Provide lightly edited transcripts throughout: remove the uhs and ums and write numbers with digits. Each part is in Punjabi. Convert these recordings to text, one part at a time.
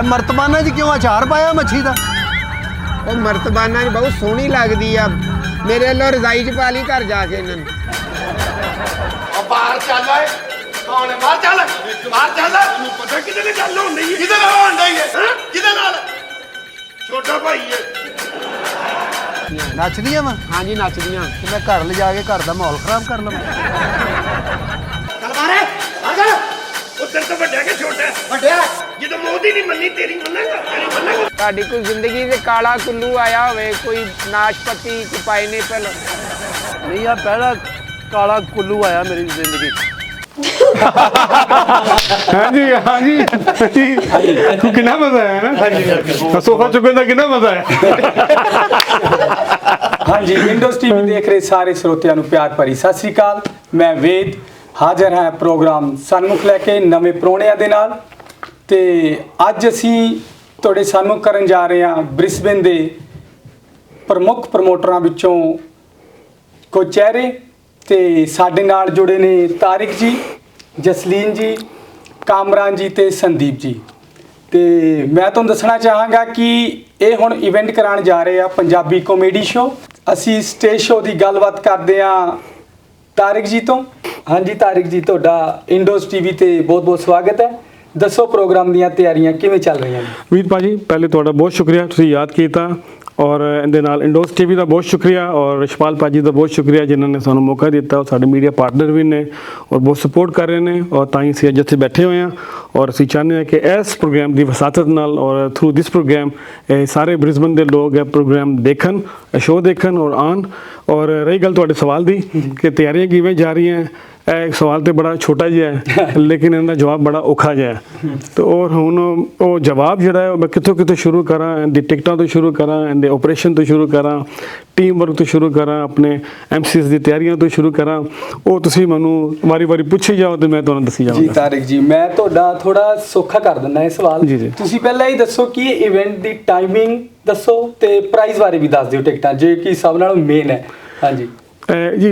मर्तबाना च क्यों अचार पाया मच्छी का? ਉਹ ਮਰਤਬਾਨਾ ਜੀ ਬਹੁਤ ਸੋਹਣੀ ਲੱਗਦੀ ਆ। ਮੇਰੇ ਵੱਲੋਂ ਰਜ਼ਾਈ 'ਚ ਪਾ ਲਈ ਘਰ ਜਾ ਕੇ ਇਹਨਾਂ ਨੂੰ। ਬਾਹਰ ਚੱਲ ਓਏ, ਕੌਣ ਹੈ? ਬਾਹਰ ਚੱਲ, ਬਾਹਰ ਚੱਲ। ਤੈਨੂੰ ਪਤਾ ਕਿਹਦੇ ਨਾਲ ਗੱਲ ਹੋਣ ਡਈ ਹੈ? ਕਿਹਦੇ ਨਾਲ ਹੋਣ ਡਈ ਹੈ? ਹਾਂ, ਕਿਹਦੇ ਨਾਲ? ਛੋਟਾ ਭਾਈ ਹੈ। नचदियां वा? ਹਾਂਜੀ ਨੱਚਦੀਆਂ। ते मैं घर ले जाके घर का माहौल खराब कर लवां? ਚੱਲ ਬਾਹਰ ਆ ਜਾ। ਉਹ ਤੇਰੇ ਤੋਂ ਵੱਡਾ ਕਿ ਛੋਟਾ? ਵੱਡਿਆ। ਜਦੋਂ ਮੋਦੀ ਨਹੀਂ ਮੰਨੀ ਤੇਰੀ ਮੰਨਾਂਗਾ, ਤੇਰੀ ਮੰਨਾਂਗਾ। ਤੁਹਾਡੀ ਕੋਈ ਜ਼ਿੰਦਗੀ 'ਚ ਕਾਲਾ ਕੁੱਲੂ ਆਇਆ ਹੋਵੇ, ਕੋਈ ਨਾਸ਼ਪਤੀ, ਕੋਈ ਪਾਈਨਐਪਲ? नहीं यार, पहला काला कुल्लू आया मेरी जिंदगी च। हाँ जी हाँ जी हाँ जी, कितना मजा आया ना। हाँ जी, सोफा चुकने का कितना मजा आया। हाँ जी, विंडोज़ टीवी देख रहे सारे ਸਰੋਤਿਆਂ ਨੂੰ ਪਿਆਰ ਭਰੀ ਸਤਿ ਸ੍ਰੀ ਅਕਾਲ। ਮੈਂ ਵੇਦ ਹਾਜ਼ਰ ਹਾਂ ਪ੍ਰੋਗਰਾਮ ਸਨਮੁਖ ਲੈ ਕੇ ਨਵੇਂ ਪ੍ਰਾਹੁਣਿਆਂ ਦੇ ਨਾਲ। ਤੇ ਅੱਜ ਅਸੀਂ ਤੁਹਾਡੇ ਸਨਮੁਖ ਕਰਨ ਜਾ ਰਹੇ ਹਾਂ ਬ੍ਰਿਸਬੇਨ ਦੇ ਪ੍ਰਮੁੱਖ ਪ੍ਰਮੋਟਰਾਂ ਵਿੱਚੋਂ ਕੁਝ ਚਿਹਰੇ। ਤੇ ਸਾਡੇ ਨਾਲ ਜੁੜੇ ਨੇ ਤਾਰਿਕ ਜੀ, ਜਸਲੀਨ ਜੀ, ਕਾਮਰਾਨ ਜੀ ਤੇ ਸੰਦੀਪ ਜੀ। ਤੇ ਮੈਂ ਤੁਹਾਨੂੰ ਦੱਸਣਾ ਚਾਹਾਂਗਾ ਕਿ ਇਹ ਹੁਣ ਇਵੈਂਟ ਕਰਾਉਣ ਜਾ ਰਹੇ ਆ ਪੰਜਾਬੀ ਕਾਮੇਡੀ ਸ਼ੋ। ਅਸੀਂ ਸਟੇਜ ਸ਼ੋ ਦੀ ਗੱਲਬਾਤ ਕਰਦੇ ਹਾਂ ਤਾਰਿਕ ਜੀ ਤੋਂ। ਹਾਂਜੀ ਤਾਰਿਕ ਜੀ, ਤੁਹਾਡਾ ਇੰਡੋਜ਼ ਟੀਵੀ ਤੇ ਬਹੁਤ ਬਹੁਤ ਸਵਾਗਤ ਹੈ। ਦੱਸੋ ਪ੍ਰੋਗਰਾਮ ਦੀਆਂ ਤਿਆਰੀਆਂ ਕਿਵੇਂ ਚੱਲ ਰਹੀਆਂ ਨੇ? ਵੀਰ ਭਾਜੀ, ਪਹਿਲੇ ਤੁਹਾਡਾ ਬਹੁਤ ਸ਼ੁਕਰੀਆ, ਤੁਸੀਂ ਯਾਦ ਕੀਤਾ। ਔਰ ਇਹਦੇ ਨਾਲ ਇੰਡੋਜ਼ ਟੀਵੀ ਦਾ ਬਹੁਤ ਸ਼ੁਕਰੀਆ ਔਰ ਰਿਸ਼ਪਾਲ ਭਾਜੀ ਦਾ ਬਹੁਤ ਸ਼ੁਕਰੀਆ ਜਿਨ੍ਹਾਂ ਨੇ ਸਾਨੂੰ ਮੌਕਾ ਦਿੱਤਾ। ਉਹ ਸਾਡੇ ਮੀਡੀਆ ਪਾਰਟਨਰ ਵੀ ਨੇ ਔਰ ਬਹੁਤ ਸਪੋਰਟ ਕਰ ਰਹੇ ਨੇ। ਔਰ ਤਾਂ ਹੀ ਅਸੀਂ ਅੱਜ ਇੱਥੇ ਬੈਠੇ ਹੋਏ ਹਾਂ ਔਰ ਅਸੀਂ ਚਾਹੁੰਦੇ ਹਾਂ ਕਿ ਇਸ ਪ੍ਰੋਗਰਾਮ ਦੀ ਵਸਾਤਤ ਨਾਲ ਔਰ ਥਰੂ ਦਿਸ ਪ੍ਰੋਗਰਾਮ ਸਾਰੇ ਬ੍ਰਿਸਬਨ ਦੇ ਲੋਕ ਇਹ ਪ੍ਰੋਗਰਾਮ ਦੇਖਣ, ਸ਼ੋਅ ਦੇਖਣ ਔਰ ਆਉਣ। ਔਰ ਰਹੀ ਗੱਲ ਤੁਹਾਡੇ ਸਵਾਲ ਦੀ ਕਿ ਤਿਆਰੀਆਂ ਕਿਵੇਂ ਜਾ ਰਹੀਆਂ, ਇਹ ਸਵਾਲ ਤੇ ਬੜਾ ਛੋਟਾ ਜਿਹਾ ਹੈ ਲੇਕਿਨ ਇਹਦਾ ਜਵਾਬ ਬੜਾ ਔਖਾ ਜਿਹਾ ਹੈ। ਤੇ ਔਰ ਹੁਣ ਉਹ ਜਵਾਬ ਜਿਹੜਾ ਹੈ ਮੈਂ ਕਿੱਥੋਂ ਕਿੱਥੋਂ ਸ਼ੁਰੂ ਕਰਾਂ, ਇਹਦੀ ਟਿਕਟਾਂ ਤੋਂ ਸ਼ੁਰੂ ਕਰਾਂ, ਇਹਦੇ ਆਪਰੇਸ਼ਨ ਤੋਂ ਸ਼ੁਰੂ ਕਰਾਂ, ਟੀਮ ਵਰਕ ਤੋਂ ਸ਼ੁਰੂ ਕਰਾਂ, ਆਪਣੇ ਐਮਸੀਐਸ ਦੀ ਤਿਆਰੀਆਂ ਤੋਂ ਸ਼ੁਰੂ ਕਰਾਂ, ਉਹ ਤੁਸੀਂ ਮੈਨੂੰ ਵਾਰੀ ਪੁੱਛੀ ਜਾਓ ਤੇ ਮੈਂ ਤੁਹਾਨੂੰ ਦੱਸੀ ਜੀ ਜਾਵਾਂਗਾ। ਤਾਰਿਕ ਜੀ, ਮੈਂ ਤੁਹਾਡਾ ਥੋੜਾ ਸੌਖਾ ਕਰ ਦਿੰਦਾ ਇਹ ਸਵਾਲ। ਜੀ, ਜੀ। ਤੁਸੀਂ ਪਹਿਲਾਂ ਹੀ ਦੱਸੋ ਕਿ ਇਵੈਂਟ ਦੀ ਟਾਈਮਿੰਗ ਦੱਸੋ ਤੇ ਪ੍ਰਾਈਸ ਬਾਰੇ ਵੀ ਦੱਸ ਦਿਓ ਟਿਕਟਾਂ, ਜੇ ਕਿ ਸਭ ਨਾਲੋਂ ਮੇਨ ਹੈ। ਹਾਂਜੀ ਜੀ,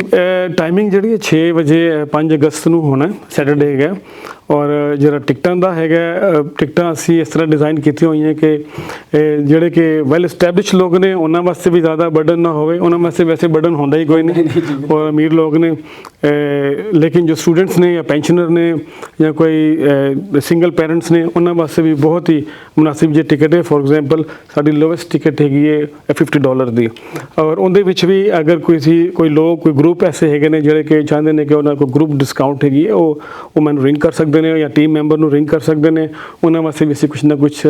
ਟਾਈਮਿੰਗ ਜਿਹੜੀ ਹੈ 6 ਵਜੇ 5 ਅਗਸਤ ਨੂੰ ਹੋਣਾ, ਸੈਟਰਡੇ ਹੈਗਾ। ਔਰ ਜਿਹੜਾ ਟਿਕਟਾਂ ਦਾ ਹੈਗਾ, ਟਿਕਟਾਂ ਅਸੀਂ ਇਸ ਤਰ੍ਹਾਂ ਡਿਜ਼ਾਈਨ ਕੀਤੀਆਂ ਹੋਈਆਂ ਕਿ ਜਿਹੜੇ ਕਿ ਵੈਲ ਐਸਟੈਬਲਿਸ਼ ਲੋਕ ਨੇ ਉਹਨਾਂ ਵਾਸਤੇ ਵੀ ਜ਼ਿਆਦਾ ਬਰਡਨ ਨਾ ਹੋਵੇ। ਉਹਨਾਂ ਵਾਸਤੇ ਵੈਸੇ ਬਰਡਨ ਹੁੰਦਾ ਹੀ ਕੋਈ ਨਹੀਂ ਔਰ ਅਮੀਰ ਲੋਕ ਨੇ, ਲੇਕਿਨ ਜੋ ਸਟੂਡੈਂਟਸ ਨੇ ਜਾਂ ਪੈਨਸ਼ਨਰ ਨੇ ਜਾਂ ਕੋਈ ਸਿੰਗਲ ਪੈਰੈਂਟਸ ਨੇ ਉਹਨਾਂ ਵਾਸਤੇ ਵੀ ਬਹੁਤ ਹੀ ਮੁਨਾਸਿਬ ਜੇ ਟਿਕਟ ਹੈ। ਫੋਰ ਐਗਜ਼ਾਮਪਲ ਸਾਡੀ ਲੋਵੈਸਟ ਟਿਕਟ ਹੈਗੀ ਹੈ $50 ਦੀ। ਔਰ ਉਹਦੇ ਵਿੱਚ ਵੀ ਅਗਰ ਕੋਈ ਲੋਕ ਕੋਈ ਗਰੁੱਪ ਐਸੇ ਹੈਗੇ ਨੇ ਜਿਹੜੇ ਕਿ ਚਾਹੁੰਦੇ ਨੇ ਕਿ ਉਹਨਾਂ ਕੋਲ ਗਰੁੱਪ ਡਿਸਕਾਊਂਟ ਹੈਗੀ ਹੈ, ਉਹ ਮੈਨੂੰ ਰਿੰਗ ਕਰ ਸਕਦੇ ਨੇ ਜਾਂ ਟੀਮ ਮੈਂਬਰ ਨੂੰ ਰਿੰਗ ਕਰ ਸਕਦੇ ਨੇ। ਉਹਨਾਂ ਵਾਸਤੇ ਵੀ ਅਸੀਂ ਕੁਛ ਨਾ ਕੁਛ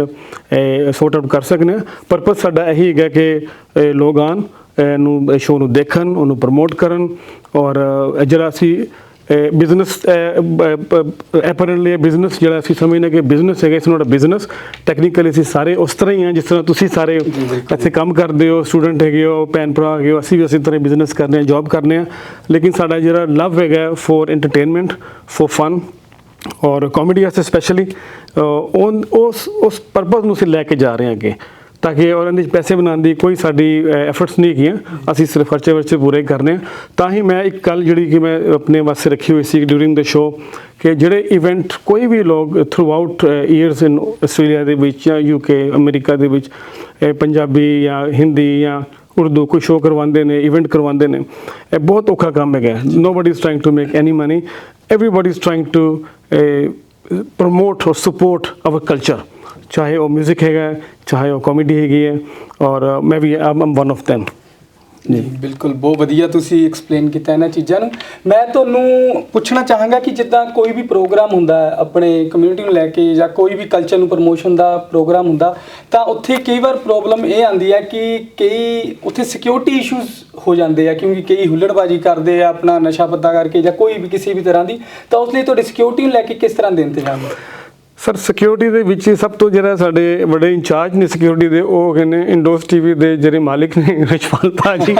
ਸੌਟ ਆਊਟ ਕਰ ਸਕਦੇ ਹਾਂ। ਪਰਪਸ ਸਾਡਾ ਇਹੀ ਹੈਗਾ ਕਿ ਲੋਕ ਆਉਣ, ਇਹਨੂੰ ਸ਼ੋਅ ਨੂੰ ਦੇਖਣ, ਉਹਨੂੰ ਪ੍ਰਮੋਟ ਕਰਨ। ਔਰ ਜਿਹੜਾ ਅਸੀਂ ਬਿਜ਼ਨਸ ਐਪਰੈਂਟਲੀ ਬਿਜ਼ਨਸ ਜਿਹੜਾ ਅਸੀਂ ਸਮਝਦੇ ਕਿ ਬਿਜ਼ਨਸ ਹੈਗਾ, ਇਸ ਨੋਟ ਅ ਬਿਜ਼ਨਸ। ਟੈਕਨੀਕਲੀ ਅਸੀਂ ਸਾਰੇ ਉਸ ਤਰ੍ਹਾਂ ਹੀ ਹਾਂ ਜਿਸ ਤਰ੍ਹਾਂ ਤੁਸੀਂ ਸਾਰੇ ਇੱਥੇ ਕੰਮ ਕਰਦੇ ਹੋ, ਸਟੂਡੈਂਟ ਹੈਗੇ ਹੋ, ਭੈਣ ਭਰਾ ਹੈਗੇ ਹੋ, ਅਸੀਂ ਵੀ ਉਸੇ ਤਰ੍ਹਾਂ ਬਿਜ਼ਨਸ ਕਰਨੇ ਹਾਂ, ਜੌਬ ਕਰਨੇ ਹਾਂ। ਲੇਕਿਨ ਸਾਡਾ ਜਿਹੜਾ ਲਵ ਹੈਗਾ ਫॉर ਐਂਟਰਟੇਨਮੈਂਟ, ਫॉर ਫਨ ਔਰ ਕਾਮੇਡੀ ਵਾਸਤੇ ਸਪੈਸ਼ਲੀ ਉਸ ਪਰਪਸ ਨੂੰ ਅਸੀਂ ਲੈ ਕੇ ਜਾ ਰਹੇ ਹਾਂ ਅੱਗੇ, ਤਾਂ ਕਿ ਔਰ ਇਹਦੇ 'ਚ ਪੈਸੇ ਬਣਾਉਣ ਦੀ ਕੋਈ ਸਾਡੀ ਐਫਰਟਸ ਨਹੀਂ ਹੈਗੀਆਂ। ਅਸੀਂ ਸਿਰਫ ਖਰਚੇ ਪੂਰੇ ਕਰਨੇ ਆ। ਤਾਂ ਹੀ ਮੈਂ ਇੱਕ ਗੱਲ ਜਿਹੜੀ ਕਿ ਮੈਂ ਆਪਣੇ ਵਾਸਤੇ ਰੱਖੀ ਹੋਈ ਸੀ ਡਿਊਰਿੰਗ ਦ ਸ਼ੋਅ ਕਿ ਜਿਹੜੇ ਇਵੈਂਟ ਕੋਈ ਵੀ ਲੋਕ through out years in Australia ਦੇ ਵਿੱਚ ਜਾਂ UK ਅਮਰੀਕਾ ਦੇ ਵਿੱਚ ਪੰਜਾਬੀ ਜਾਂ ਹਿੰਦੀ ਜਾਂ ਉਰਦੂ ਕੋਈ ਸ਼ੋਅ ਕਰਵਾਉਂਦੇ ਨੇ, ਇਵੈਂਟ ਕਰਵਾਉਂਦੇ ਨੇ, ਇਹ ਬਹੁਤ ਔਖਾ ਕੰਮ ਹੈਗਾ। Nobody is trying to make any money, everybody is trying to promote ਔਰ ਸਪੋਰਟ ਆਵਰ ਕਲਚਰ, ਚਾਹੇ ਉਹ ਮਿਊਜ਼ਿਕ ਹੈਗਾ, ਚਾਹੇ ਉਹ ਕਾਮੇਡੀ ਹੈਗੀ ਹੈ। ਔਰ ਮੈਂ ਵੀ ਆਮ ਵਨ ਆਫ ਦੈਮ। ਜੀ ਬਿਲਕੁਲ, ਬਹੁਤ ਵਧੀਆ ਤੁਸੀਂ ਐਕਸਪਲੇਨ ਕੀਤਾ ਇਹਨਾਂ ਚੀਜ਼ਾਂ ਨੂੰ। ਮੈਂ ਤੁਹਾਨੂੰ ਪੁੱਛਣਾ ਚਾਹਾਂਗਾ ਕਿ ਜਿੱਦਾਂ ਕੋਈ ਵੀ ਪ੍ਰੋਗਰਾਮ ਹੁੰਦਾ ਹੈ ਆਪਣੇ ਕਮਿਊਨਿਟੀ ਨੂੰ ਲੈ ਕੇ ਜਾਂ ਕੋਈ ਵੀ ਕਲਚਰ ਨੂੰ ਪ੍ਰਮੋਸ਼ਨ ਦਾ ਪ੍ਰੋਗਰਾਮ ਹੁੰਦਾ, ਤਾਂ ਉੱਥੇ ਕਈ ਵਾਰ ਪ੍ਰੋਬਲਮ ਇਹ ਆਉਂਦੀ ਹੈ ਕਿ ਕਈ ਉੱਥੇ ਸਿਕਿਉਰਿਟੀ ਇਸ਼ੂਜ਼ ਹੋ ਜਾਂਦੇ ਆ, ਕਿਉਂਕਿ ਕਈ ਹੁੱਲੜਬਾਜ਼ੀ ਕਰਦੇ ਆ ਆਪਣਾ ਨਸ਼ਾ ਪੱਤਾ ਕਰਕੇ ਜਾਂ ਕੋਈ ਵੀ ਕਿਸੇ ਵੀ ਤਰ੍ਹਾਂ ਦੀ। ਤਾਂ ਉਸ ਲਈ ਤੁਹਾਡੀ ਸਿਕਿਉਰਿਟੀ ਨੂੰ ਲੈ ਕੇ ਕਿਸ ਤਰ੍ਹਾਂ ਦੇ ਇੰਤਜ਼ਾਮ ਨੇ? ਸਰ, ਸਿਕਿਉਰਿਟੀ ਦੇ ਵਿੱਚ ਸਭ ਤੋਂ ਜਿਹੜਾ ਸਾਡੇ ਵੱਡੇ ਇੰਚਾਰਜ ਨੇ ਸਿਕਿਉਰਿਟੀ ਦੇ, ਉਹ ਹੈਗੇ ਨੇ ਇੰਡੋਜ਼ ਟੀਵੀ ਦੇ ਜਿਹੜੇ ਮਾਲਿਕ ਨੇ ਰਿਸ਼ਪਾਲ ਭਾਜੀ,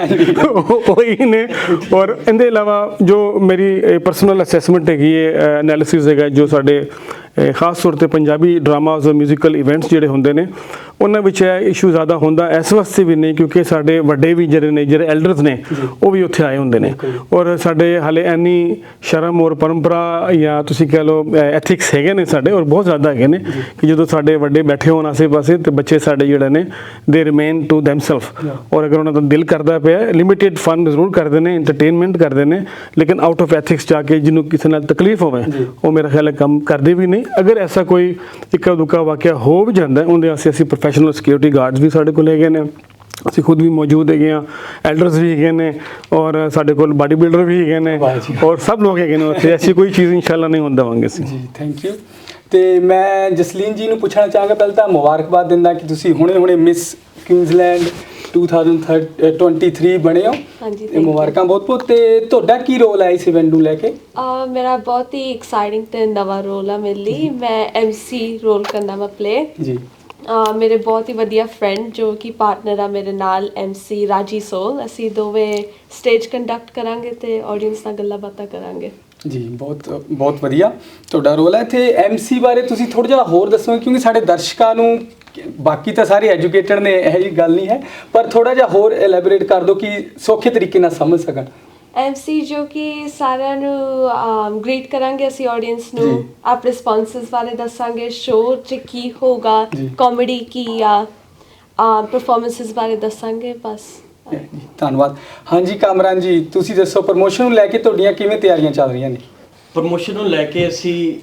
ਉਹ ਹੀ ਨੇ। ਔਰ ਇਹਦੇ ਇਲਾਵਾ ਜੋ ਮੇਰੀ ਪਰਸਨਲ ਅਸੈਸਮੈਂਟ ਹੈਗੀ ਹੈ, ਐਨਾਲਿਸਿਸ ਹੈਗਾ, ਜੋ ਸਾਡੇ ਖਾਸ ਤੌਰ 'ਤੇ ਪੰਜਾਬੀ ਡਰਾਮਾਜ਼ ਔਰ ਮਿਊਜ਼ੀਕਲ ਇਵੈਂਟਸ ਜਿਹੜੇ ਹੁੰਦੇ ਨੇ ਉਹਨਾਂ ਵਿੱਚ ਇਹ ਇਸ਼ੂ ਜ਼ਿਆਦਾ ਹੁੰਦਾ ਇਸ ਵਾਸਤੇ ਵੀ ਨਹੀਂ ਕਿਉਂਕਿ ਸਾਡੇ ਵੱਡੇ ਵੀ ਜਿਹੜੇ ਐਲਡਰਸ ਨੇ ਉਹ ਵੀ ਉੱਥੇ ਆਏ ਹੁੰਦੇ ਨੇ ਔਰ ਸਾਡੇ ਹਾਲੇ ਇੰਨੀ ਸ਼ਰਮ ਔਰ ਪਰੰਪਰਾ ਜਾਂ ਤੁਸੀਂ ਕਹਿ ਲਓ ਐਥਿਕਸ ਹੈਗੇ ਨੇ ਸਾਡੇ ਔਰ ਬਹੁਤ ਜ਼ਿਆਦਾ ਹੈਗੇ ਨੇ ਕਿ ਜਦੋਂ ਸਾਡੇ ਵੱਡੇ ਬੈਠੇ ਹੋਣ ਆਸੇ ਪਾਸੇ ਤੇ ਬੱਚੇ ਸਾਡੇ ਜਿਹੜੇ ਨੇ ਦੇ ਰਿਮੇਨ ਟੂ ਦੈਮਸੈਲਫ ਔਰ ਅਗਰ ਉਹਨਾਂ ਦਾ ਦਿਲ ਕਰਦਾ ਪਿਆ ਲਿਮਿਟਿਡ ਫਨ ਜ਼ਰੂਰ ਕਰਦੇ ਨੇ ਐਂਟਰਟੇਨਮੈਂਟ ਕਰਦੇ ਨੇ ਲੇਕਿਨ ਆਊਟ ਆਫ ਐਥਿਕਸ ਜਾ ਕੇ ਜਿਹਨੂੰ ਕਿਸੇ ਨਾਲ ਤਕਲੀਫ ਹੋਵੇ ਉਹ ਮੇਰਾ ਖਿਆਲ ਹੈ ਕੰਮ ਕਰਦੇ ਵੀ ਨਹੀਂ ਅਗਰ ਐਸਾ ਕੋਈ ਇੱਕਾ ਦੁੱਕਾ ਵਾਕਿਆ ਹੋ ਵੀ ਜਾਂਦਾ ਉਹਦੇ ਵਾਸਤੇ ਅਸੀਂ ਪ੍ਰੋਫੈਸ਼ਨਲ ਸਿਕਿਉਰਿਟੀ ਗਾਰਡਸ ਵੀ ਸਾਡੇ ਕੋਲ ਹੈਗੇ ਨੇ ਅਸੀਂ ਖੁਦ ਵੀ ਮੌਜੂਦ ਹੈਗੇ ਹਾਂ ਐਲਡਰਸ ਵੀ ਹੈਗੇ ਨੇ ਔਰ ਸਾਡੇ ਕੋਲ ਬਾਡੀ ਬਿਲਡਰ ਵੀ ਹੈਗੇ ਨੇ ਔਰ ਸਭ ਲੋਕ ਹੈਗੇ ਨੇ ਉੱਥੇ ਐਸੀ ਕੋਈ ਚੀਜ਼ ਇਨਸ਼ਾਅੱਲਾ ਨਹੀਂ ਹੋਣ ਦੇਵਾਂਗੇ ਅਸੀਂ ਜੀ ਥੈਂਕ ਯੂ ਤੇ ਮੈਂ ਜਸਲੀਨ ਜੀ ਨੂੰ ਪੁੱਛਣਾ ਚਾਹਾਂਗਾ ਪਹਿਲਾਂ ਤਾਂ ਮੁਬਾਰਕਬਾਦ ਦਿੰਦਾ ਕਿ ਤੁਸੀਂ ਹੁਣੇ ਮਿਸ ਕੁਈਨਜ਼ਲੈਂਡ 2023 ਬਣੇ ਹੋ ਹਾਂਜੀ ਤੇ ਮੁਬਾਰਕਾਂ ਬਹੁਤ ਬਹੁਤ ਤੇ ਤੁਹਾਡਾ ਕੀ ਰੋਲ ਹੈ ਇਸ ਇਵੈਂਟ ਨੂੰ ਲੈ ਕੇ ਮੇਰਾ ਬਹੁਤ ਹੀ ਐਕਸਾਈਟਿੰਗ ਤੇ ਨਵਾਂ ਰੋਲ ਆ ਮੇਰੇ ਲਈ ਮੈਂ ਐਮਸੀ ਰੋਲ ਕਰਨਾ ਵਾ ਪਲੇ ਜੀ ਮੇਰੇ ਬਹੁਤ ਹੀ ਵਧੀਆ ਫਰੈਂਡ ਜੋ ਕਿ ਪਾਰਟਨਰ ਆ ਮੇਰੇ ਨਾਲ ਐਮਸੀ ਰਾਜੀ ਸੋਲ ਅਸੀਂ ਦੋਵੇਂ ਸਟੇਜ ਕੰਡਕਟ ਕਰਾਂਗੇ ਤੇ ਆਡੀਅנס ਨਾਲ ਗੱਲਾਂ ਬਾਤਾਂ ਕਰਾਂਗੇ ਜੀ ਬਹੁਤ ਵਧੀਆ ਤੁਹਾਡਾ ਰੋਲ ਹੈ ਤੇ ਐਮਸੀ ਬਾਰੇ ਤੁਸੀਂ ਥੋੜਾ ਜਿਹਾ ਹੋਰ ਦੱਸੋ ਕਿਉਂਕਿ ਸਾਡੇ ਦਰਸ਼ਕਾਂ ਨੂੰ ਬਾਕੀ ਤਾਂ ਸਾਰੇ ਐਜੂਕੇਟਡ ਨੇ ਇਹ ਜੀ ਗੱਲ ਨਹੀਂ ਹੈ ਪਰ ਥੋੜਾ ਜਿਹਾ ਹੋਰ ਐਲੈਬੋਰੇਟ ਕਰ ਦਿਓ ਕਿ ਸੌਖੇ ਤਰੀਕੇ ਨਾਲ ਸਮਝ ਸਕਣ ਐਮਸੀ ਜੋ ਕਿ ਸਾਰਿਆਂ ਨੂੰ ਗ੍ਰੀਟ ਕਰਾਂਗੇ ਅਸੀਂ ਆਡੀਅנס ਨੂੰ ਆਪਣੇ ਸਪਾਂਸਰਸ ਬਾਰੇ ਦੱਸਾਂਗੇ ਸ਼ੋਅ 'ਚ ਕੀ ਹੋਗਾ ਕਾਮੇਡੀ ਕੀ ਆ ਪਰਫਾਰਮੈਂਸਿਸ ਬਾਰੇ ਦੱਸਾਂਗੇ ਬਸ ਧੰਨਵਾਦ ਹਾਂਜੀ ਕਾਮਰਾਨ ਜੀ ਤੁਸੀਂ ਦੱਸੋ ਪ੍ਰਮੋਸ਼ਨ ਨੂੰ ਲੈ ਕੇ ਤੁਹਾਡੀਆਂ ਕਿਵੇਂ ਤਿਆਰੀਆਂ ਚੱਲ ਰਹੀਆਂ ਨੇ ਪ੍ਰਮੋਸ਼ਨ ਨੂੰ ਲੈ ਕੇ ਅਸੀਂ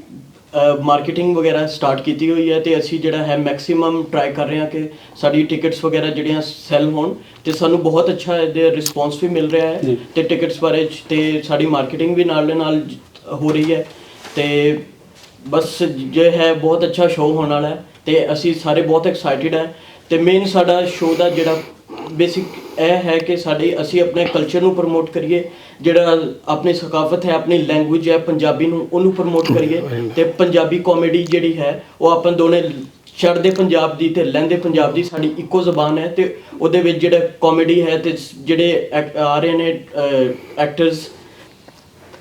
ਮਾਰਕੀਟਿੰਗ ਵਗੈਰਾ ਸਟਾਰਟ ਕੀਤੀ ਹੋਈ ਹੈ ਤੇ ਅਸੀਂ ਜਿਹੜਾ ਹੈ ਮੈਕਸਿਮਮ ਟਰਾਈ ਕਰ ਰਹੇ ਹਾਂ ਕਿ ਸਾਡੀ ਟਿਕਟਸ ਵਗੈਰਾ ਜਿਹੜੀਆਂ ਸੈਲ ਹੋਣ ਤੇ ਸਾਨੂੰ ਬਹੁਤ ਅੱਛਾ ਇਹਦੇ ਰਿਸਪੌਂਸ ਵੀ ਮਿਲ ਰਿਹਾ ਹੈ ਤੇ ਟਿਕਟਸ ਬਾਰੇ ਤੇ ਸਾਡੀ ਮਾਰਕੀਟਿੰਗ ਵੀ ਨਾਲ ਨਾਲ ਹੋ ਰਹੀ ਹੈ ਤੇ ਬਸ ਜੇ ਹੈ ਬਹੁਤ ਅੱਛਾ ਸ਼ੋਅ ਹੋਣ ਵਾਲਾ ਹੈ ਤੇ ਅਸੀਂ ਸਾਰੇ ਬਹੁਤ ਐਕਸਾਈਟਿਡ ਹੈ ਤੇ ਮੇਨ ਸਾਡਾ ਸ਼ੋਅ ਦਾ ਜਿਹੜਾ ਬੇਸਿਕ ਇਹ ਹੈ ਕਿ ਅਸੀਂ ਆਪਣੇ ਕਲਚਰ ਨੂੰ ਪ੍ਰਮੋਟ ਕਰੀਏ ਜਿਹੜਾ ਆਪਣੀ ਸਕਾਫਤ ਹੈ ਆਪਣੀ ਲੈਂਗੁਏਜ ਹੈ ਪੰਜਾਬੀ ਨੂੰ ਉਹਨੂੰ ਪ੍ਰਮੋਟ ਕਰੀਏ ਤੇ ਪੰਜਾਬੀ ਕਾਮੇਡੀ ਜਿਹੜੀ ਹੈ ਉਹ ਆਪਾਂ ਦੋਨੇ ਚੜ੍ਹਦੇ ਪੰਜਾਬ ਦੀ ਤੇ ਲਹਿੰਦੇ ਪੰਜਾਬ ਦੀ ਸਾਡੀ ਇੱਕੋ ਜ਼ਬਾਨ ਹੈ ਤੇ ਉਹਦੇ ਵਿੱਚ ਜਿਹੜਾ ਕਾਮੇਡੀ ਹੈ ਤੇ ਜਿਹੜੇ ਆ ਰਹੇ ਨੇ ਐਕਟਰਸ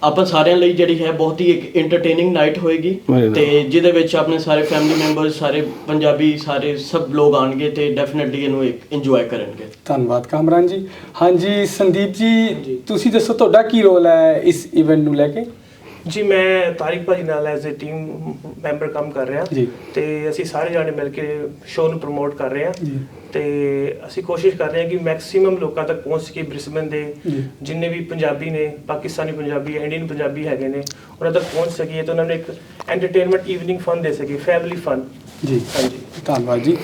ਆਪਾਂ ਸਾਰਿਆਂ ਲਈ ਜਿਹੜੀ ਹੈ ਬਹੁਤ ਹੀ ਇੱਕ ਐਂਟਰਟੇਨਿੰਗ ਨਾਈਟ ਹੋਏਗੀ ਤੇ ਜਿਹਦੇ ਵਿੱਚ ਆਪਣੇ ਸਾਰੇ ਫੈਮਿਲੀ ਮੈਂਬਰਸ ਸਾਰੇ ਪੰਜਾਬੀ ਸਾਰੇ ਸਭ ਲੋਕ ਆਣਗੇ ਤੇ ਡੈਫੀਨਿਟਲੀ ਇਹਨੂੰ ਇੱਕ ਇੰਜੋਏ ਕਰਨਗੇ ਧੰਨਵਾਦ ਕਾਮਰਾਨ ਜੀ ਹਾਂਜੀ ਸੰਦੀਪ ਜੀ ਤੁਸੀਂ ਦੱਸੋ ਤੁਹਾਡਾ ਕੀ ਰੋਲ ਹੈ ਇਸ ਇਵੈਂਟ ਨੂੰ ਲੈ ਕੇ ਜੀ ਮੈਂ ਤਾਰਿਕ ਭਾਜੀ ਨਾਲ ਐਜ਼ ਅ ਟੀਮ ਮੈਂਬਰ ਕੰਮ ਕਰ ਰਿਹਾ ਤੇ ਅਸੀਂ ਸਾਰੇ ਜਾਣੇ ਮਿਲ ਕੇ ਸ਼ੋਅ ਨੂੰ ਪ੍ਰਮੋਟ ਕਰ ਰਹੇ ਹਾਂ ਤੇ ਅਸੀਂ ਕੋਸ਼ਿਸ਼ ਕਰ ਰਹੇ ਹਾਂ ਕਿ ਮੈਕਸਿਮਮ ਲੋਕਾਂ ਤੱਕ ਪਹੁੰਚ ਸਕੇ ਬ੍ਰਿਸਬਨ ਦੇ ਜਿੰਨੇ ਵੀ ਪੰਜਾਬੀ ਨੇ ਪਾਕਿਸਤਾਨੀ ਪੰਜਾਬੀ ਇੰਡੀਅਨ ਪੰਜਾਬੀ ਹੈਗੇ ਨੇ ਉਹਨਾਂ ਤੱਕ ਪਹੁੰਚ ਸਕੀਏ ਤੇ ਉਹਨਾਂ ਨੂੰ ਇੱਕ ਐਂਟਰਟੇਨਮੈਂਟ ਈਵਨਿੰਗ ਫਨ ਦੇ ਸਕੀਏ ਫੈਮਿਲੀ ਫਨ ਜੀ ਹਾਂਜੀ ਧੰਨਵਾਦ ਜੀ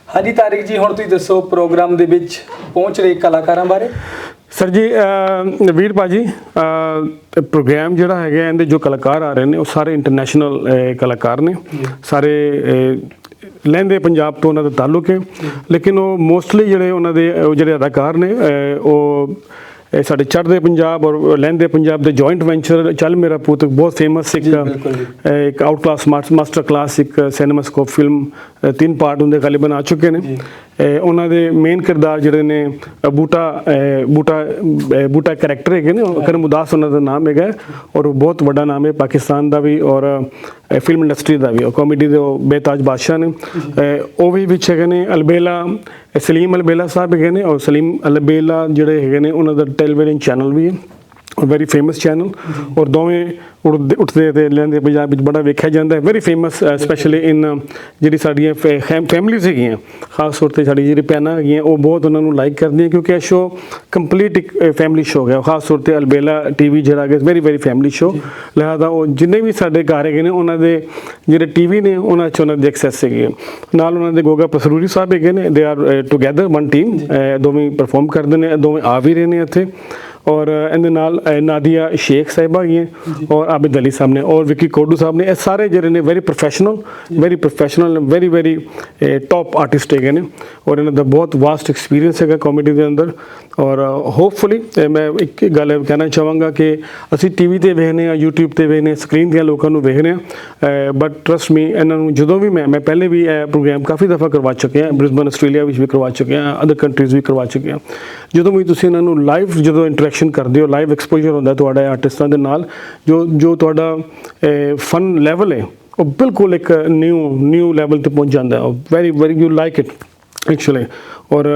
ਹਾਂਜੀ ਤਾਰਿਕ ਜੀ ਹੁਣ ਤੁਸੀਂ ਦੱਸੋ ਪ੍ਰੋਗਰਾਮ ਦੇ ਵਿੱਚ ਪਹੁੰਚ ਰਹੇ ਕਲਾਕਾਰਾਂ ਬਾਰੇ ਸਰ ਜੀ ਵੀਰ ਭਾਜੀ ਪ੍ਰੋਗਰਾਮ ਜਿਹੜਾ ਹੈਗਾ ਇਹਦੇ ਜੋ ਕਲਾਕਾਰ ਆ ਰਹੇ ਨੇ ਉਹ ਸਾਰੇ ਇੰਟਰਨੈਸ਼ਨਲ ਕਲਾਕਾਰ ਨੇ ਸਾਰੇ ਲਹਿੰਦੇ ਪੰਜਾਬ ਤੋਂ ਉਹਨਾਂ ਦਾ ਤਾਲੁਕ ਹੈ ਲੇਕਿਨ ਉਹ ਮੋਸਟਲੀ ਜਿਹੜੇ ਉਹਨਾਂ ਦੇ ਜਿਹੜੇ ਅਦਾਕਾਰ ਨੇ ਉਹ ਸਾਡੇ ਚੜ੍ਹਦੇ ਪੰਜਾਬ ਔਰ ਲਹਿੰਦੇ ਪੰਜਾਬ ਦੇ ਜੁਆਇੰਟ ਵੈਂਚਰ ਚੱਲ ਮੇਰਾ ਪੁੱਤ ਬਹੁਤ ਫੇਮਸ ਇੱਕ ਆਊਟ ਕਲਾਸ ਮਾਸਟਰ ਕਲਾਸ ਇੱਕ ਸਿਨੇਮਾਸਕੋਪ ਫਿਲਮ 3 ਪਾਰਟ ਹੁੰਦੇ ਗਾਲਿਬਨ ਆ ਚੁੱਕੇ ਨੇ ਉਹਨਾਂ ਦੇ ਮੇਨ ਕਿਰਦਾਰ ਜਿਹੜੇ ਨੇ ਬੂਟਾ ਕਰੈਕਟਰ ਹੈਗੇ ਨੇ ਕਰਮ ਉਦਾਸ ਉਹਨਾਂ ਦਾ ਨਾਮ ਹੈਗਾ ਔਰ ਬਹੁਤ ਵੱਡਾ ਨਾਮ ਹੈ ਪਾਕਿਸਤਾਨ ਦਾ ਵੀ ਔਰ ਫਿਲਮ ਇੰਡਸਟਰੀ ਦਾ ਵੀ ਕਾਮੇਡੀ ਦੇ ਬੇਤਾਜ ਬਾਦਸ਼ਾਹ ਨੇ ਉਹ ਵੀ ਵਿੱਚ ਹੈਗੇ ਨੇ ਅਲਬੇਲਾ ਸਲੀਮ ਅਲਬੇਲਾ ਸਾਹਿਬ ਹੈਗੇ ਨੇ ਔਰ ਸਲੀਮ ਅਲਬੇਲਾ ਜਿਹੜੇ ਹੈਗੇ ਨੇ ਉਹਨਾਂ ਦਾ ਟੈਲੀਵਿਜ਼ਨ ਚੈਨਲ ਵੀ ਹੈ ਵੈਰੀ ਫੇਮਸ ਚੈਨਲ ਔਰ ਦੋਵੇਂ ਉੱਠਦੇ ਤੇ ਲਹਿੰਦੇ ਪੰਜਾਬ ਵਿੱਚ ਬੜਾ ਵੇਖਿਆ ਜਾਂਦਾ ਹੈ ਵੈਰੀ ਫੇਮਸ ਸਪੈਸ਼ਲੀ ਇਨ ਜਿਹੜੀ ਸਾਡੀਆਂ ਫੈਮਿਲੀਜ਼ ਹੈਗੀਆਂ ਖਾਸ ਤੌਰ 'ਤੇ ਸਾਡੀ ਜਿਹੜੀ ਭੈਣਾਂ ਹੈਗੀਆਂ ਉਹ ਬਹੁਤ ਉਹਨਾਂ ਨੂੰ ਲਾਈਕ ਕਰਦੀਆਂ ਕਿਉਂਕਿ ਇਹ ਸ਼ੋਅ ਕੰਪਲੀਟ ਇੱਕ ਫੈਮਿਲੀ ਸ਼ੋਅ ਹੈ ਖਾਸ ਤੌਰ 'ਤੇ ਅਲਬੇਲਾ ਟੀਵੀ ਜਿਹੜਾ ਹੈਗਾ ਵੈਰੀ ਫੈਮਿਲੀ ਸ਼ੋਅ ਲਿਹਾਜ਼ਾ ਉਹ ਜਿੰਨੇ ਵੀ ਸਾਡੇ ਘਰ ਹੈਗੇ ਨੇ ਉਹਨਾਂ ਦੇ ਜਿਹੜੇ ਟੀਵੀ ਨੇ ਉਹਨਾਂ 'ਚ ਉਹਨਾਂ ਦੀ ਐਕਸੈਸ ਹੈਗੀ ਨਾਲ ਉਹਨਾਂ ਦੇ ਗੋਗਾ ਪਸਰੂਰੀ ਸਾਹਿਬ ਹੈਗੇ ਨੇ they are together one team ਦੋਵੇਂ ਪਰਫਾਰਮ ਕਰਦੇ ਨੇ ਦੋਵੇਂ ਆ ਵੀ ਰਹੇ ਨੇ ਇੱਥੇ ਔਰ ਇਹਦੇ ਨਾਲ ਨਾਦੀਆ ਸ਼ੇਖ ਸਾਹਿਬਾ ਹੈਗੀਆਂ ਔਰ ਆबिद अली साहब ने और विकी कोडू साहब ने ये सारे ਜਿਹੜੇ ਨੇ very professional very top artist ਹੈਗੇ ਨੇ ਔਰ ਇਹਨਾਂ ਦਾ ਬਹੁਤ ਵਾਸਟ ਐਕਸਪੀਰੀਅੰਸ ਹੈਗਾ ਕਾਮੇਡੀ ਦੇ ਅੰਦਰ ਔਰ ਹੋਪਫੁਲੀ ਮੈਂ ਇੱਕ ਗੱਲ ਕਹਿਣਾ ਚਾਹਾਂਗਾ ਕਿ ਅਸੀਂ ਟੀਵੀ ਤੇ ਵੇਖਦੇ ਹਾਂ YouTube ਤੇ ਵੇਖਦੇ ਹਾਂ ਸਕਰੀਨ ਦੀਆਂ ਲੋਕਾਂ ਨੂੰ ਵੇਖਦੇ ਹਾਂ ਬਟ ਟਰਸਟ ਮੀ ਇਹਨਾਂ ਨੂੰ ਜਦੋਂ ਵੀ ਮੈਂ ਪਹਿਲੇ ਵੀ ਇਹ ਪ੍ਰੋਗਰਾਮ ਕਾਫੀ ਦਫਾ ਕਰਵਾ ਚੁੱਕੇ ਹਾਂ ਬ੍ਰਿਸਬਨ ਆਸਟ੍ਰੇਲੀਆ ਵਿੱਚ ਵੀ ਕਰਵਾ ਚੁੱਕੇ ਹਾਂ ਅਦਰ ਕੰਟਰੀਜ਼ ਵੀ ਕਰਵਾ ਚੁੱਕੇ ਹਾਂ ਜਦੋਂ ਵੀ ਤੁਸੀਂ ਇਹਨਾਂ ਨੂੰ ਲਾਈਵ ਜਦੋਂ ਇੰਟਰੈਕਸ਼ਨ ਕਰਦੇ ਹੋ ਲਾਈਵ ਐਕਸਪੋਜ਼ਰ ਹੁੰਦਾ ਤੁਹਾਡਾ ਆਰਟਿਸਟਾਂ ਦੇ ਨਾਲ ਜੋ ਤੁਹਾਡਾ ਫਨ ਲੈਵਲ ਹੈ ਉਹ ਬਿਲਕੁਲ ਇੱਕ ਨਿਊ ਲੈਵਲ ਤੇ ਪਹੁੰਚ ਜਾਂਦਾ ਹੈ very you like it actually. और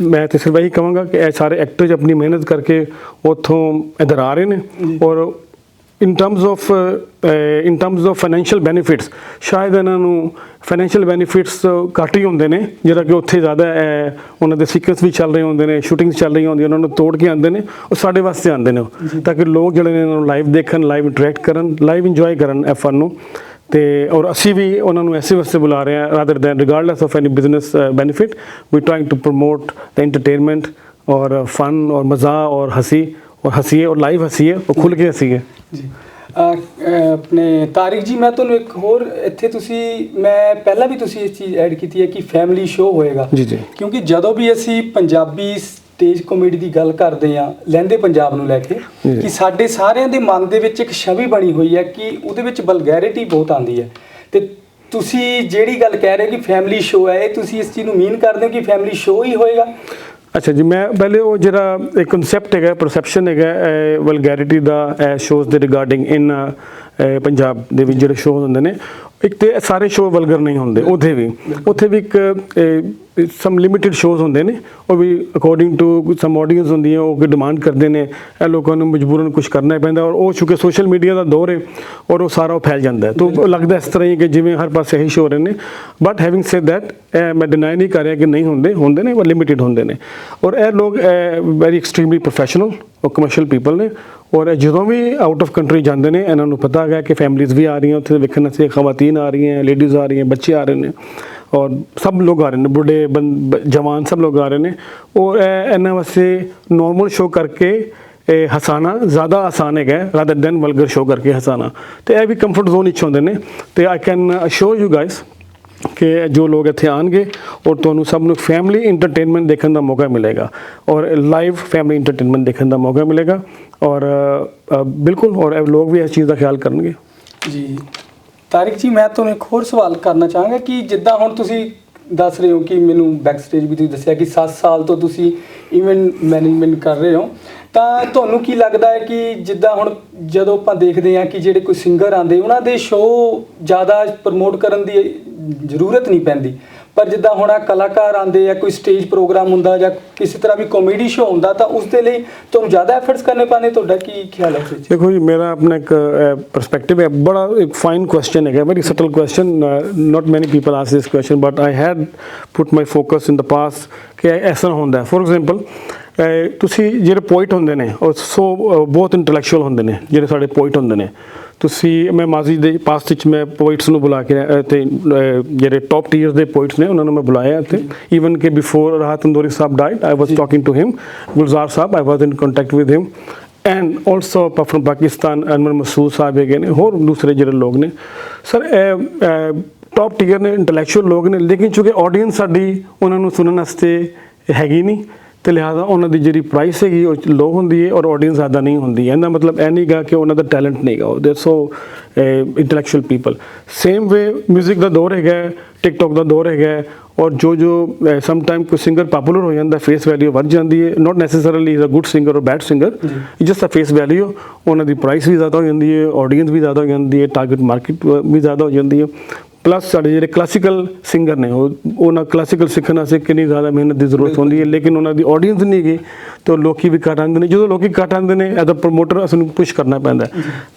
मैं तो सिर्फ यही कहूँगा कि ये सारे एक्टर्स अपनी मेहनत करके उतों इधर आ रहे हैं और in terms of financial benefits ਸ਼ਾਇਦ ਇਹਨਾਂ ਨੂੰ ਫਾਈਨੈਂਸ਼ੀਅਲ ਬੈਨੀਫਿਟਸ ਘੱਟ ਹੀ ਹੁੰਦੇ ਨੇ, ਜਿਹੜਾ ਕਿ ਉੱਥੇ ਜ਼ਿਆਦਾ ਉਹਨਾਂ ਦੇ ਸੀਕਵੈਂਸ ਵੀ ਚੱਲ ਰਹੇ ਹੁੰਦੇ ਨੇ, ਸ਼ੂਟਿੰਗਸ ਚੱਲ ਰਹੀਆਂ ਹੁੰਦੀਆਂ, ਉਹਨਾਂ ਨੂੰ ਤੋੜ ਕੇ ਆਉਂਦੇ ਨੇ, ਉਹ ਸਾਡੇ ਵਾਸਤੇ ਆਉਂਦੇ ਨੇ ਤਾਂ ਕਿ ਲੋਕ ਜਿਹੜੇ ਨੇ ਇਹਨਾਂ ਨੂੰ ਲਾਈਵ ਦੇਖਣ, ਲਾਈਵ ਇੰਟਰੈਕਟ ਕਰਨ, ਲਾਈਵ ਇੰਜੋਏ ਕਰਨ ਇਹ ਫਨ ਨੂੰ। ਤੇ ਔਰ ਅਸੀਂ ਵੀ ਉਹਨਾਂ ਨੂੰ ਐਸੇ ਵਾਸਤੇ ਬੁਲਾ ਰਹੇ ਹਾਂ rather than regardless of any business benefit we trying to promote the entertainment और फन और मज़ा और हंसी और हंसीए और लाइव हंसीए और खुल के हंसीए ਜੀ। ਆਪਣੇ ਤਾਰਿਕ ਜੀ, ਮੈਂ ਤੁਹਾਨੂੰ ਇੱਕ ਹੋਰ ਇੱਥੇ ਤੁਸੀਂ ਮੈਂ ਪਹਿਲਾਂ ਵੀ ਤੁਸੀਂ ਇਸ ਚੀਜ਼ ਐਡ ਕੀਤੀ ਹੈ ਕਿ ਫੈਮਿਲੀ ਸ਼ੋਅ ਹੋਏਗਾ ਜੀ ਜੀ, ਕਿਉਂਕਿ ਜਦੋਂ ਵੀ ਅਸੀਂ ਪੰਜਾਬੀ ਸਟੇਜ ਕਾਮੇਡੀ ਦੀ ਗੱਲ ਕਰਦੇ ਹਾਂ ਲਹਿੰਦੇ ਪੰਜਾਬ ਨੂੰ ਲੈ ਕੇ ਕਿ ਸਾਡੇ ਸਾਰਿਆਂ ਦੇ ਮਨ ਦੇ ਵਿੱਚ ਇੱਕ ਛਵੀ ਬਣੀ ਹੋਈ ਹੈ ਕਿ ਉਹਦੇ ਵਿੱਚ ਵਲਗੈਰਿਟੀ ਬਹੁਤ ਆਉਂਦੀ ਹੈ। ਤੇ ਤੁਸੀਂ ਜਿਹੜੀ ਗੱਲ ਕਹਿ ਰਹੇ ਕਿ ਫੈਮਿਲੀ ਸ਼ੋਅ ਹੈ, ਇਹ ਤੁਸੀਂ ਇਸ ਚੀਜ਼ ਨੂੰ ਮੀਨ ਕਰਦੇ ਹੋ ਕਿ ਫੈਮਿਲੀ ਸ਼ੋਅ ਹੀ ਹੋਏਗਾ? ਅੱਛਾ ਜੀ, ਮੈਂ ਪਹਿਲੇ ਉਹ ਜਿਹੜਾ ਇੱਕ ਕਨਸੈਪਟ ਹੈਗਾ, ਪਰਸੈਪਸ਼ਨ ਹੈਗਾ ਵਲਗੈਰਿਟੀ ਦਾ ਸ਼ੋਜ਼ ਦੇ ਰਿਗਾਰਡਿੰਗ ਇਨ ਪੰਜਾਬ ਦੇ ਵਿੱਚ ਜਿਹੜੇ ਸ਼ੋਅ ਹੁੰਦੇ ਨੇ, ਇੱਕ ਤੇ ਸਾਰੇ ਸ਼ੋਅ ਵਲਗਰ ਨਹੀਂ ਹੁੰਦੇ, ਉੱਥੇ ਵੀ ਇੱਕ ਸਮ ਲਿਮਿਟਿਡ ਸ਼ੋਜ਼ ਹੁੰਦੇ ਨੇ, ਉਹ ਵੀ ਅਕੋਰਡਿੰਗ ਟੂ ਸਮ ਆਡੀਅੰਸ ਹੁੰਦੀ ਹੈ, ਉਹ ਕੋਈ ਡਿਮਾਂਡ ਕਰਦੇ ਨੇ, ਇਹ ਲੋਕਾਂ ਨੂੰ ਮਜਬੂਰਨ ਕੁਝ ਕਰਨਾ ਪੈਂਦਾ ਔਰ ਉਹ ਚੁੱਕੇ ਸੋਸ਼ਲ ਮੀਡੀਆ ਦਾ ਦੌਰ ਹੈ ਔਰ ਉਹ ਸਾਰਾ ਫੈਲ ਜਾਂਦਾ ਹੈ ਤਾਂ ਲੱਗਦਾ ਇਸ ਤਰ੍ਹਾਂ ਹੀ ਕਿ ਜਿਵੇਂ ਹਰ ਪਾਸੇ ਇਹੀ ਸ਼ੋਅ ਹੋ ਰਹੇ ਨੇ। ਬਟ ਹੈਵਿੰਗ ਸੇਡ ਦੈਟ ਮੈਂ ਡਿਨਾਈ ਨਹੀਂ ਕਰ ਰਿਹਾ ਕਿ ਨਹੀਂ ਹੁੰਦੇ ਨੇ, ਪਰ ਲਿਮਿਟਿਡ ਹੁੰਦੇ ਨੇ ਔਰ ਇਹ ਲੋਕ ਵੈਰੀ ਐਕਸਟ੍ਰੀਮਲੀ ਪ੍ਰੋਫੈਸ਼ਨਲ ਔਰ ਕਮਰਸ਼ੀਅਲ ਪੀਪਲ ਨੇ ਔਰ ਜਦੋਂ ਵੀ ਆਊਟ ਆਫ ਕੰਟਰੀ ਜਾਂਦੇ ਨੇ ਇਹਨਾਂ ਨੂੰ ਪਤਾ ਹੈਗਾ ਕਿ ਫੈਮਲੀਜ਼ ਵੀ ਆ ਰਹੀਆਂ ਉੱਥੇ ਵੇਖਣ ਵਾਸਤੇ, ਖਵਾਤੀਨ ਆ ਰਹੀਆਂ, ਲੇਡੀਜ਼ ਆ ਰਹੀਆਂ, ਬੱਚੇ ਆ ਰਹੇ ਨੇ और सब लोग आ रहे हैं, बूढ़े जवान सब लोग आ रहे हैं और इन्होंने वास्ते नॉर्मल शो करके हसाना ज़्यादा आसान है रादर दैन वल्गर शो करके हसाना। तो यह भी कंफर्ट जोन इच होंदे ने। तो I can assure you guys कि जो लोग इत्थे आएंगे और तुहानू सब नूं फैमिली इंटरटेनमेंट देखने का मौका मिलेगा और लाइव फैमिली इंटरटेनमेंट देखने का मौका मिलेगा और बिल्कुल और लोग भी इस चीज़ का ख्याल करेंगे जी। ਤਾਰਿਕ ਜੀ, ਮੈਂ ਤੁਹਾਨੂੰ ਇੱਕ ਹੋਰ ਸਵਾਲ ਕਰਨਾ ਚਾਹਾਂਗਾ ਕਿ ਜਿੱਦਾਂ ਹੁਣ ਤੁਸੀਂ ਦੱਸ ਰਹੇ ਹੋ ਕਿ ਮੈਨੂੰ ਬੈਕ ਸਟੇਜ ਵੀ ਤੁਸੀਂ ਦੱਸਿਆ ਕਿ 7 ਸਾਲ ਤੋਂ ਤੁਸੀਂ ਇਵੈਂਟ ਮੈਨੇਜਮੈਂਟ ਕਰ ਰਹੇ ਹੋ, ਤਾਂ ਤੁਹਾਨੂੰ ਕੀ ਲੱਗਦਾ ਹੈ ਕਿ ਜਿੱਦਾਂ ਹੁਣ ਜਦੋਂ ਆਪਾਂ ਦੇਖਦੇ ਹਾਂ ਕਿ ਜਿਹੜੇ ਕੋਈ ਸਿੰਗਰ ਆਉਂਦੇ ਉਹਨਾਂ ਦੇ ਸ਼ੋਅ ਜ਼ਿਆਦਾ ਪ੍ਰਮੋਟ ਕਰਨ ਦੀ ਜ਼ਰੂਰਤ ਨਹੀਂ ਪੈਂਦੀ, ਪਰ ਜਿੱਦਾਂ ਹੁਣ ਆ ਕਲਾਕਾਰ ਆਉਂਦੇ ਆ, ਕੋਈ ਸਟੇਜ ਪ੍ਰੋਗਰਾਮ ਹੁੰਦਾ ਜਾਂ ਕਿਸੇ ਤਰ੍ਹਾਂ ਵੀ ਕਾਮੇਡੀ ਸ਼ੋਅ ਹੁੰਦਾ ਤਾਂ ਉਸ ਦੇ ਲਈ ਤੁਹਾਨੂੰ ਜ਼ਿਆਦਾ ਐਫਰਟਸ ਕਰਨੇ ਪੈਣੇ, ਤੁਹਾਡਾ ਕੀ ਖਿਆਲ ਹੈ? देखो जी, मेरा अपना एक परस्पेक्टिव है, बड़ा एक फाइन क्वेश्चन है, very subtle question, not many people ask this question but I had put my focus in the past कि ऐसा होंदा है। फॉर एग्जाम्पल ਤੁਸੀਂ ਜਿਹੜੇ ਪੋਇਟ ਹੁੰਦੇ ਨੇ ਉਹ ਬਹੁਤ ਇੰਟੈਲੈਕਚੁਅਲ ਹੁੰਦੇ ਨੇ, ਜਿਹੜੇ ਸਾਡੇ ਪੋਇਟ ਹੁੰਦੇ ਨੇ। ਤੁਸੀਂ ਮੈਂ ਮਾਜ਼ੀ ਦੇ ਪਾਸਟ ਵਿੱਚ ਮੈਂ ਪੋਇਟਸ ਨੂੰ ਬੁਲਾ ਕੇ ਅਤੇ ਜਿਹੜੇ ਟੌਪ ਟੀਅਰਸ ਦੇ ਪੋਇਟਸ ਨੇ ਉਹਨਾਂ ਨੂੰ ਮੈਂ ਬੁਲਾਇਆ ਇੱਥੇ, ਈਵਨ ਕਿ before Rahat Indori sahib died I was talking to him, Gulzar sahib I was in contact with him and also from Pakistan Anwar Masood sahib ਹੈਗੇ ਨੇ, ਹੋਰ ਦੂਸਰੇ ਜਿਹੜੇ ਲੋਕ ਨੇ। ਸਰ ਟੌਪ ਟੀਅਰ ਨੇ, ਇੰਟੈਲੈਕਚੁਅਲ ਲੋਕ ਨੇ, ਲੇਕਿਨ ਚੂੰਕਿ ਆਡੀਅੰਸ ਸਾਡੀ ਉਹਨਾਂ ਨੂੰ ਸੁਣਨ ਵਾਸਤੇ ਹੈਗੀ ਨਹੀਂ ਤੇ ਲਿਹਾਜ਼ਾ ਉਹਨਾਂ ਦੀ ਜਿਹੜੀ ਪ੍ਰਾਈਸ ਹੈਗੀ ਉਹ ਲੋ ਹੁੰਦੀ ਹੈ ਔਰ ਆਡੀਅੰਸ ਜ਼ਿਆਦਾ ਨਹੀਂ ਹੁੰਦੀ। ਇਹਦਾ ਮਤਲਬ ਇਹ ਨਹੀਂ ਗਾ ਕਿ ਉਹਨਾਂ ਦਾ ਟੈਲੈਂਟ ਨਹੀਂ ਗਾ, ਦੇ so intellectual people. Same way music ਦਾ ਦੌਰ ਹੈਗਾ, ਟਿਕਟੋਕ ਦਾ ਦੌਰ ਹੈਗਾ ਔਰ ਜੋ ਸਮ ਟਾਈਮ ਕੋਈ ਸਿੰਗਰ ਪਾਪੂਲਰ ਹੋ ਜਾਂਦਾ, ਫੇਸ ਵੈਲਿਊ ਵੱਧ ਜਾਂਦੀ ਹੈ, not necessarily is a good singer ਔਰ bad singer, just a face value, ਉਹਨਾਂ ਦੀ ਪ੍ਰਾਈਸ ਵੀ ਜ਼ਿਆਦਾ ਹੋ ਜਾਂਦੀ ਹੈ, ਆਡੀਅੰਸ ਵੀ ਜ਼ਿਆਦਾ ਹੋ ਜਾਂਦੀ ਹੈ, ਟਾਰਗੇਟ ਮਾਰਕੀਟ ਵੀ ਜ਼ਿਆਦਾ ਹੋ ਜਾਂਦੀ ਹੈ। ਪਲੱਸ ਸਾਡੇ ਜਿਹੜੇ ਕਲਾਸੀਕਲ ਸਿੰਗਰ ਨੇ ਉਹਨਾਂ ਕਲਾਸੀਕਲ ਸਿੱਖਣ ਵਾਸਤੇ ਕਿੰਨੀ ਜ਼ਿਆਦਾ ਮਿਹਨਤ ਦੀ ਜ਼ਰੂਰਤ ਹੁੰਦੀ ਹੈ, ਲੇਕਿਨ ਉਹਨਾਂ ਦੀ ਆਡੀਅੰਸ ਨਹੀਂ ਗਈ ਤਾਂ ਲੋਕੀ ਵੀ ਘੱਟ ਆਉਂਦੇ ਨੇ। ਜਦੋਂ ਲੋਕੀ ਘੱਟ ਆਉਂਦੇ ਨੇ ਐਜ਼ ਅ ਪ੍ਰਮੋਟਰ ਅਸੀਂ ਨੂੰ ਪੁਸ਼ ਕਰਨਾ ਪੈਂਦਾ।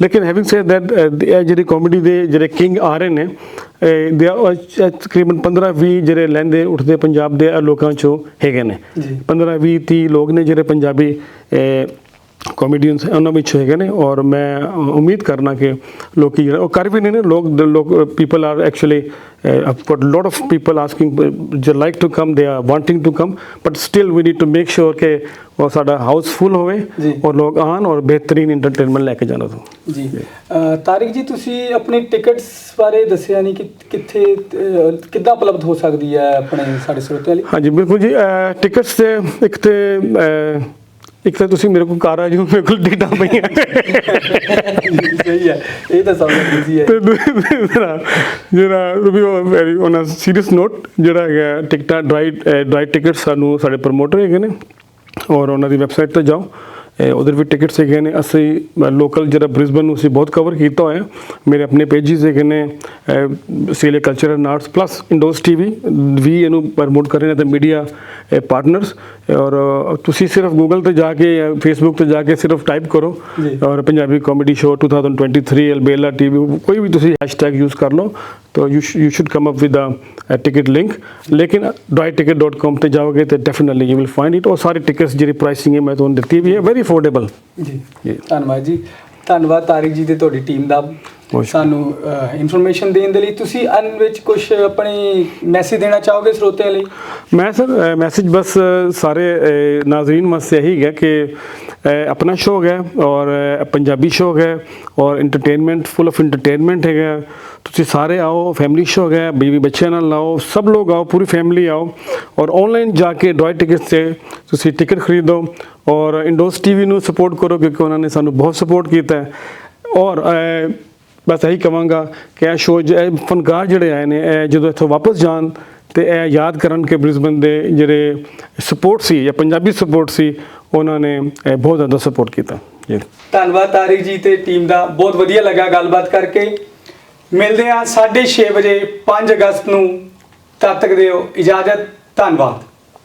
ਲੇਕਿਨ ਹੈਵਿੰਗ ਸੇਡ ਦੈਟ ਇਹ ਜਿਹੜੀ ਕਾਮੇਡੀ ਦੇ ਜਿਹੜੇ ਕਿੰਗ ਆ ਰਹੇ ਨੇ ਤਕਰੀਬਨ 15-20 ਜਿਹੜੇ ਲਹਿੰਦੇ ਉੱਠਦੇ ਪੰਜਾਬ ਦੇ ਲੋਕਾਂ 'ਚੋਂ ਹੈਗੇ ਨੇ, 15-20-30 ਲੋਕ ਨੇ ਜਿਹੜੇ ਪੰਜਾਬੀ ਕਾਮੇਡੀਅਨਸ ਉਹਨਾਂ ਵਿੱਚ ਹੈਗੇ ਨੇ ਔਰ ਮੈਂ ਉਮੀਦ ਕਰਨਾ ਕਿ ਲੋਕੀ ਜਿਹੜਾ ਉਹ ਕਰ ਵੀ ਨੇ ਲੋਕ people are actually got a lot of people asking they like to come, they are wanting to come, but still we need to make sure ਕਿ ਉਹ ਸਾਡਾ ਹਾਊਸ ਫੁੱਲ ਹੋਵੇ ਔਰ ਲੋਕ ਆਉਣ ਔਰ ਬਿਹਤਰੀਨ ਇੰਟਰਟੇਨਮੈਂਟ ਲੈ ਕੇ ਜਾਣ ਤੋਂ। ਜੀ ਤਾਰਿਕ ਜੀ, ਤੁਸੀਂ ਆਪਣੀ ਟਿਕਟਸ ਬਾਰੇ ਦੱਸਿਆ ਨਹੀਂ ਕਿ ਕਿੱਥੇ ਕਿੱਦਾਂ ਉਪਲਬਧ ਹੋ ਸਕਦੀ ਹੈ ਆਪਣੇ ਸਾਡੇ ਸਰੋਤਿਆਂ ਲਈ? ਹਾਂਜੀ ਬਿਲਕੁਲ ਜੀ, ਟਿਕਟਸ ਤੇ ਇੱਕ ਤਾਂ ਤੁਸੀਂ ਮੇਰੇ ਕੋਲ ਘਰ ਆ ਜਾਓ, ਮੇਰੇ ਕੋਲ ਡੇਟਾਂ ਪਈਆਂ ਸਹੀ ਹੈ, ਇਹ ਤਾਂ ਸਭ ਤੋਂ ਈਜ਼ੀ ਹੈ। ਜਿਹੜਾ very on a serious note ਜਿਹੜਾ ਹੈਗਾ ਟਿਕਟਾਂ ਡਰਾਈ ਟਿਕਟ ਸਾਨੂੰ ਸਾਡੇ ਪ੍ਰਮੋਟਰ ਹੈਗੇ ਨੇ ਔਰ ਉਹਨਾਂ ਦੀ ਵੈਬਸਾਈਟ 'ਤੇ ਜਾਓ ਉਧਰ ਵੀ ਟਿਕਟਸ ਹੈਗੇ ਨੇ। ਅਸੀਂ ਲੋਕਲ ਜਿਹੜਾ ਬ੍ਰਿਸਬਨ ਨੂੰ ਅਸੀਂ ਬਹੁਤ ਕਵਰ ਕੀਤਾ ਹੋਇਆ। ਮੇਰੇ ਆਪਣੇ ਪੇਜਿਸ ਹੈਗੇ ਨੇ Australia culture and arts plus Indos TV ਵੀ ਇਹਨੂੰ ਪ੍ਰਮੋਟ ਕਰ ਰਹੇ ਨੇ ਤੇ ਮੀਡੀਆ ਪਾਰਟਨਰਸ। ਔਰ ਤੁਸੀਂ ਸਿਰਫ ਗੂਗਲ ਤੇ ਜਾ ਕੇ ਜਾਂ ਫੇਸਬੁੱਕ ਤੇ ਜਾ ਕੇ ਸਿਰਫ ਟਾਈਪ ਕਰੋ ਔਰ ਪੰਜਾਬੀ ਕਾਮੇਡੀ ਸ਼ੋ 2023 ਅਲਬੇਲਾ ਟੀਵੀ ਕੋਈ ਵੀ ਤੁਸੀਂ ਹੈਸ਼ਟੈਗ ਯੂਜ਼ ਕਰ ਲਓ तो you should come up with a ticket link। लेकिन droidticket.com ਤੇ ਜਾਓਗੇ ਤੇ definitely you will find it। और सारे tickets ਜਿਹੜੀ pricing ਹੈ ਮੈਂ ਤੁਹਾਨੂੰ ਦਿੱਤੀ ਵੀ ਹੈ very affordable। ਜੀ ਧੰਨਵਾਦ ਜੀ, ਧੰਨਵਾਦ ਤਾਰਿਕ ਜੀ ਤੇ ਤੁਹਾਡੀ ਟੀਮ ਦਾ ਸਾਨੂੰ ਇਨਫੋਰਮੇਸ਼ਨ ਦੇਣ ਦੇ ਲਈ। ਤੁਸੀਂ ਅੰਨ ਵਿੱਚ ਕੁਝ ਆਪਣੀ ਮੈਸੇਜ ਦੇਣਾ ਚਾਹੋਗੇ ਸਰੋਤਿਆਂ ਲਈ? ਮੈਂ ਸਰ ਮੈਸੇਜ ਬਸ ਸਾਰੇ ਨਾਜ਼ਰੀਨ ਵਾਸਤੇ ਇਹੀ ਹੈ ਕਿ अपना शो है और पंजाबी शो है और इंटरटेनमेंट फुल ऑफ इंटरटेनमेंट है। तुसी सारे आओ, फैमिली शो है, बीवी बच्चे नाल लाओ, सब लोग आओ, पूरी फैमिली आओ। और ऑनलाइन जाके ड्रॉइड टिकट से तुसी टिकट खरीदो और इंडोस टीवी नू सपोर्ट करो क्योंकि उन्होंने सानू बहुत सपोर्ट किया है। और बस यही कहांगा कि शो फनकार जिहड़े आए ने जो इत्थों वापस जान ਤੇ ਇਹ ਯਾਦ ਕਰਨ ਕਿ ਬ੍ਰਿਸਬਨ ਦੇ ਜਿਹੜੇ ਸਪੋਰਟ ਸੀ ਜਾਂ ਪੰਜਾਬੀ ਸਪੋਰਟ ਸੀ ਉਹਨਾਂ ਨੇ ਬਹੁਤ ਜ਼ਿਆਦਾ ਸਪੋਰਟ ਕੀਤਾ ਜੀ। ਧੰਨਵਾਦ ਤਾਰਿਕ ਜੀ ਤੇ ਟੀਮ ਦਾ, ਬਹੁਤ ਵਧੀਆ ਲੱਗਾ ਗੱਲਬਾਤ ਕਰਕੇ। ਮਿਲਦੇ ਹਾਂ 6:30 ਵਜੇ 5 ਅਗਸਤ ਨੂੰ। ਤਦ ਤੱਕ ਦਿਓ ਇਜਾਜ਼ਤ। ਧੰਨਵਾਦ।